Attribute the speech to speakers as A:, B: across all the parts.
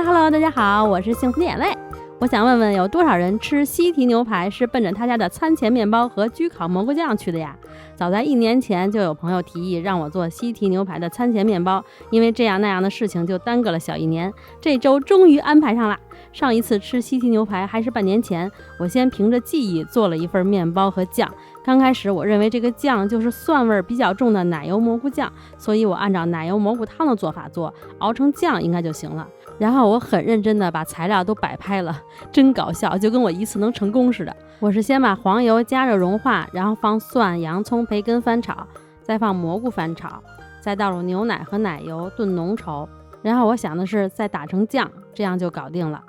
A: Hello， 大家好，我是幸福的眼泪。我想问问，有多少人吃西提牛排是奔着他家的餐前面包和焗烤蘑菇酱去的呀？早在1年前就有朋友提议让我做西提牛排的餐前面包，因为这样那样的事情就耽搁了小1年。这周终于安排上了。上一次吃西提牛排还是半年前，我先凭着记忆做了一份面包和酱。刚开始我认为这个酱就是蒜味比较重的奶油蘑菇酱，所以我按照奶油蘑菇汤的做法做，熬成酱应该就行了。然后我很认真的把材料都摆拍了，真搞笑，就跟我一次能成功似的。我是先把黄油加热融化，然后放蒜、洋葱、培根翻炒，再放蘑菇翻炒，再倒入牛奶和奶油炖浓稠，然后我想的是再打成酱，这样就搞定了。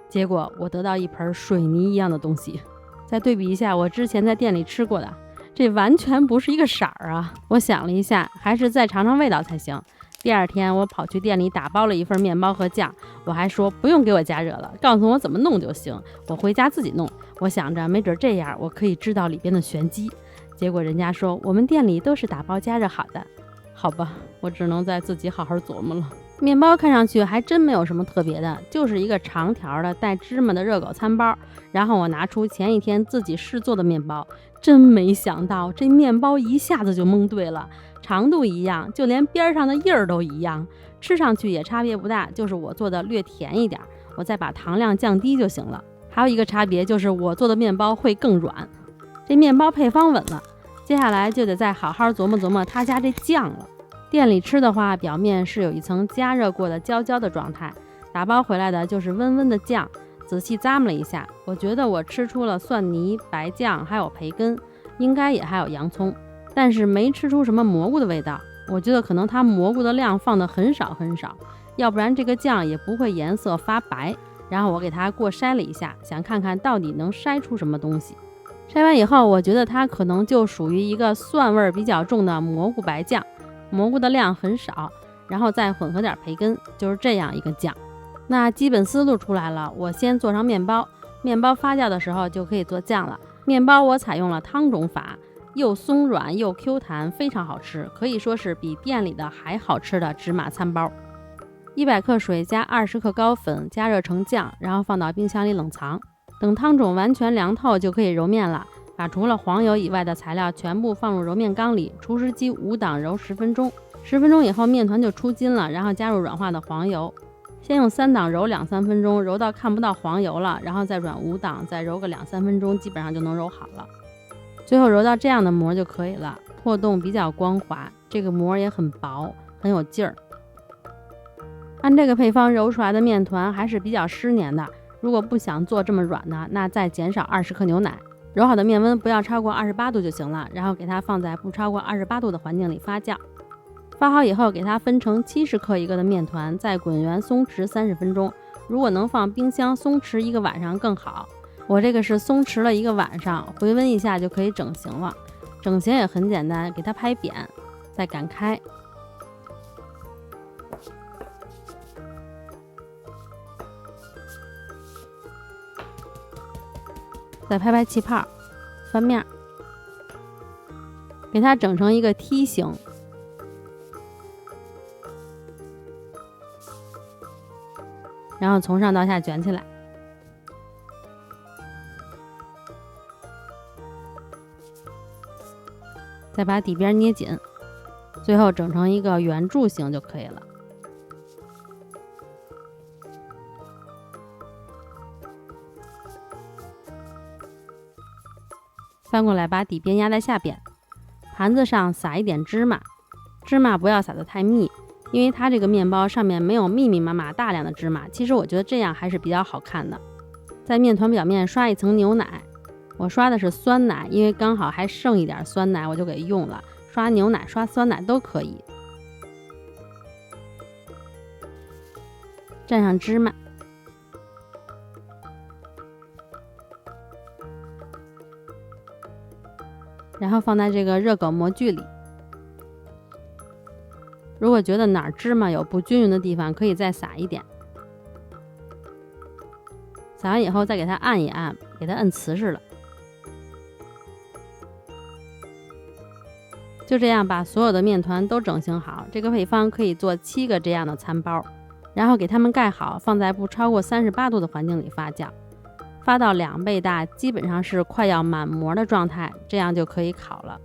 A: 结果我得到一盆水泥一样的东西。再对比一下我之前在店里吃过的，这完全不是一个色儿啊！我想了一下，还是再尝尝味道才行。第二天我跑去店里打包了一份面包和酱，我还说不用给我加热了，告诉我怎么弄就行，我回家自己弄。我想着没准这样我可以知道里边的玄机。结果人家说我们店里都是打包加热好的。好吧，我只能再自己好好琢磨了。面包看上去还真没有什么特别的，就是一个长条的带芝麻的热狗餐包。然后我拿出前一天自己试做的面包，真没想到这面包一下子就蒙对了，长度一样，就连边上的印儿都一样，吃上去也差别不大，就是我做的略甜一点，我再把糖量降低就行了。还有一个差别就是我做的面包会更软。这面包配方稳了，接下来就得再好好琢磨琢磨他家这酱了。店里吃的话，表面是有一层加热过的焦焦的状态，打包回来的就是温温的酱。仔细咂摸了一下，我觉得我吃出了蒜泥、白酱还有培根，应该也还有洋葱，但是没吃出什么蘑菇的味道。我觉得可能它蘑菇的量放的很少很少，要不然这个酱也不会颜色发白。然后我给它过筛了一下，想看看到底能筛出什么东西。筛完以后，我觉得它可能就属于一个蒜味比较重的蘑菇白酱，蘑菇的量很少，然后再混合点培根，就是这样一个酱。那基本思路出来了，我先做上面包，面包发酵的时候就可以做酱了。面包我采用了汤种法，又松软又 Q 弹，非常好吃，可以说是比店里的还好吃的芝麻餐包。100克水加20克高粉，加热成酱，然后放到冰箱里冷藏。等汤种完全凉透就可以揉面了，把除了黄油以外的材料全部放入揉面缸里，除湿机5档揉10分钟。10分钟以后面团就出筋了，然后加入软化的黄油。先用3档揉2-3分钟，揉到看不到黄油了，然后再转5档，再揉个2-3分钟，基本上就能揉好了。最后揉到这样的膜就可以了，破洞比较光滑，这个膜也很薄，很有劲儿。按这个配方揉出来的面团还是比较湿黏的，如果不想做这么软呢，那再减少20克牛奶。揉好的面温不要超过28度就行了，然后给它放在不超过28度的环境里发酵。发好以后，给它分成70克一个的面团，再滚圆松弛30分钟。如果能放冰箱松弛1个晚上更好。我这个是松弛了1个晚上，回温一下就可以整形了。整形也很简单，给它拍扁，再擀开。再拍拍气泡，翻面，给它整成一个梯形。然后从上到下卷起来，再把底边捏紧，最后整成一个圆柱形就可以了。翻过来把底边压在下边，盘子上撒一点芝麻，芝麻不要撒得太密，因为它这个面包上面没有密密麻麻大量的芝麻，其实我觉得这样还是比较好看的。在面团表面刷一层牛奶，我刷的是酸奶，因为刚好还剩一点酸奶我就给用了，刷牛奶刷酸奶都可以。蘸上芝麻，然后放在这个热狗模具里。如果觉得哪儿芝麻有不均匀的地方，可以再撒一点。撒完以后再给它按一按，给它摁瓷实了。就这样把所有的面团都整形好，这个配方可以做7个这样的餐包。然后给它们盖好，放在不超过38度的环境里发酵，发到2倍大，基本上是快要满模的状态，这样就可以烤了。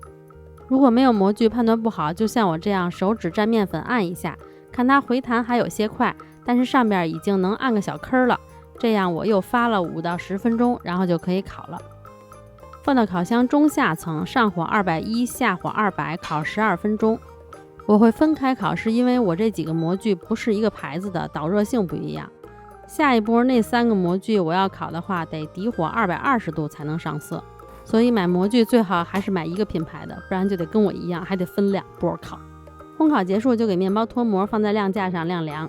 A: 如果没有模具判断不好，就像我这样手指蘸面粉按一下，看它回弹还有些快，但是上边已经能按个小坑了，这样我又发了5到10分钟，然后就可以烤了。放到烤箱中下层，上火210，下火200，烤12分钟。我会分开烤，是因为我这几个模具不是一个牌子的，导热性不一样。下一波那3个模具我要烤的话，得底火220度才能上色，所以买模具最好还是买一个品牌的，不然就得跟我一样，还得分2波烤。烘烤结束就给面包脱模，放在晾架上晾凉。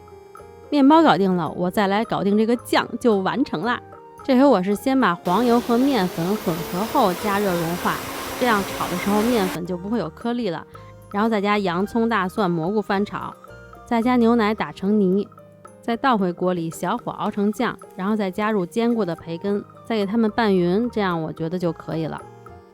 A: 面包搞定了，我再来搞定这个酱就完成啦。这回我是先把黄油和面粉混合后加热融化，这样炒的时候面粉就不会有颗粒了。然后再加洋葱、大蒜、蘑菇翻炒，再加牛奶打成泥，再倒回锅里小火熬成酱，然后再加入煎过的培根，再给它们拌匀，这样我觉得就可以了。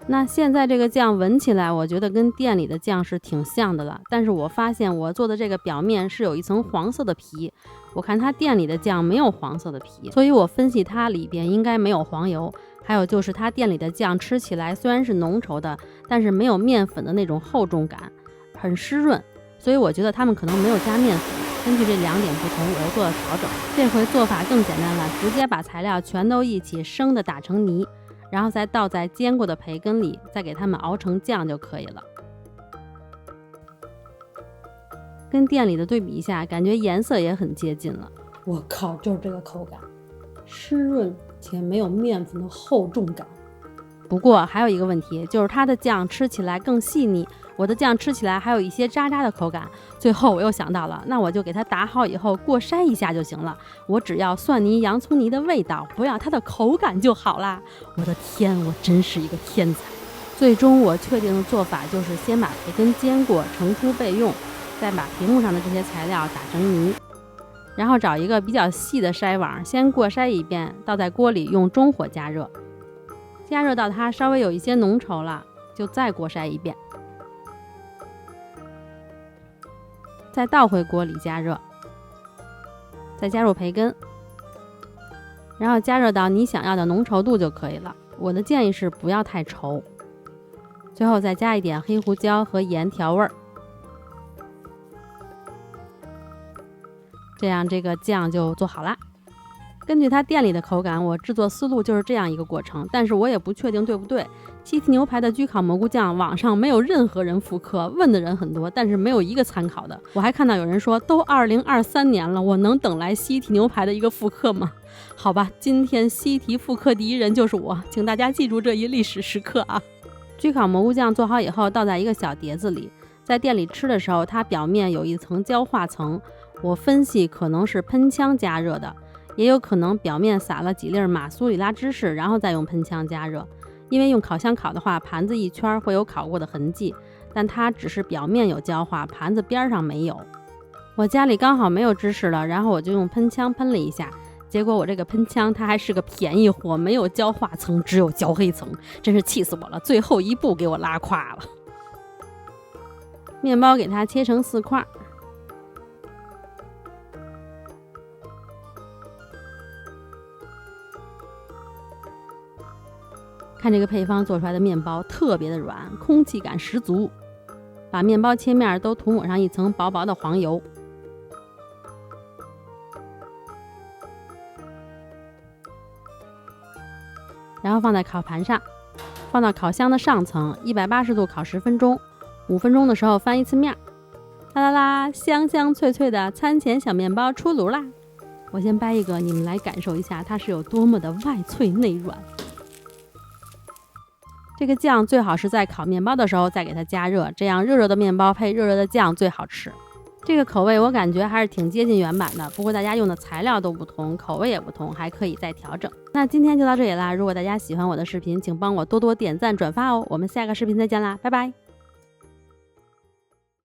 A: 那现在这个酱闻起来我觉得跟店里的酱是挺像的了，但是我发现我做的这个表面是有一层黄色的皮，我看它店里的酱没有黄色的皮，所以我分析它里边应该没有黄油。还有就是它店里的酱吃起来虽然是浓稠的，但是没有面粉的那种厚重感，很湿润，所以我觉得他们可能没有加面粉。根据这2点不同，我又做了调整。这回做法更简单了，直接把材料全都一起生的打成泥，然后再倒在煎过的培根里，再给它们熬成酱就可以了。跟店里的对比一下，感觉颜色也很接近了。我靠，就是这个口感，湿润且没有面粉的厚重感。不过还有一个问题，就是它的酱吃起来更细腻，我的酱吃起来还有一些渣渣的口感。最后我又想到了，那我就给它打好以后过筛一下就行了，我只要蒜泥、洋葱泥的味道，不要它的口感就好啦。我的天，我真是一个天才。最终我确定的做法就是先把培根煎过，盛出备用，再把屏幕上的这些材料打成泥，然后找一个比较细的筛网，先过筛一遍，倒在锅里用中火加热，加热到它稍微有一些浓稠了，就再过筛一遍，再倒回锅里加热，再加入培根，然后加热到你想要的浓稠度就可以了。我的建议是不要太稠。最后再加一点黑胡椒和盐调味儿，这样这个酱就做好啦。根据它店里的口感，我制作思路就是这样一个过程，但是我也不确定对不对。西提牛排的焗烤蘑菇酱网上没有任何人复刻，问的人很多，但是没有一个参考的。我还看到有人说都2023年了，我能等来西提牛排的一个复刻吗？好吧，今天西提复刻第一人就是我，请大家记住这一历史时刻啊。焗烤蘑菇酱做好以后倒在一个小碟子里，在店里吃的时候它表面有一层焦化层，我分析可能是喷枪加热的，也有可能表面撒了几粒马苏里拉芝士，然后再用喷枪加热。因为用烤箱烤的话，盘子一圈会有烤过的痕迹，但它只是表面有焦化，盘子边上没有。我家里刚好没有芝士了，然后我就用喷枪喷了一下，结果我这个喷枪它还是个便宜货，没有焦化层，只有焦黑层，真是气死我了，最后一步给我拉胯了。面包给它切成4块，看这个配方做出来的面包特别的软，空气感十足。把面包切面都涂抹上一层薄薄的黄油，然后放在烤盘上，放到烤箱的上层，180度烤10分钟，5分钟的时候翻一次面。啦啦啦，香香脆脆的餐前小面包出炉啦！我先掰一个，你们来感受一下它是有多么的外脆内软。这个酱最好是在烤面包的时候再给它加热，这样热热的面包配热热的酱最好吃。这个口味我感觉还是挺接近原版的，不过大家用的材料都不同，口味也不同，还可以再调整。那今天就到这里啦，如果大家喜欢我的视频，请帮我多多点赞转发哦。我们下个视频再见啦，拜拜。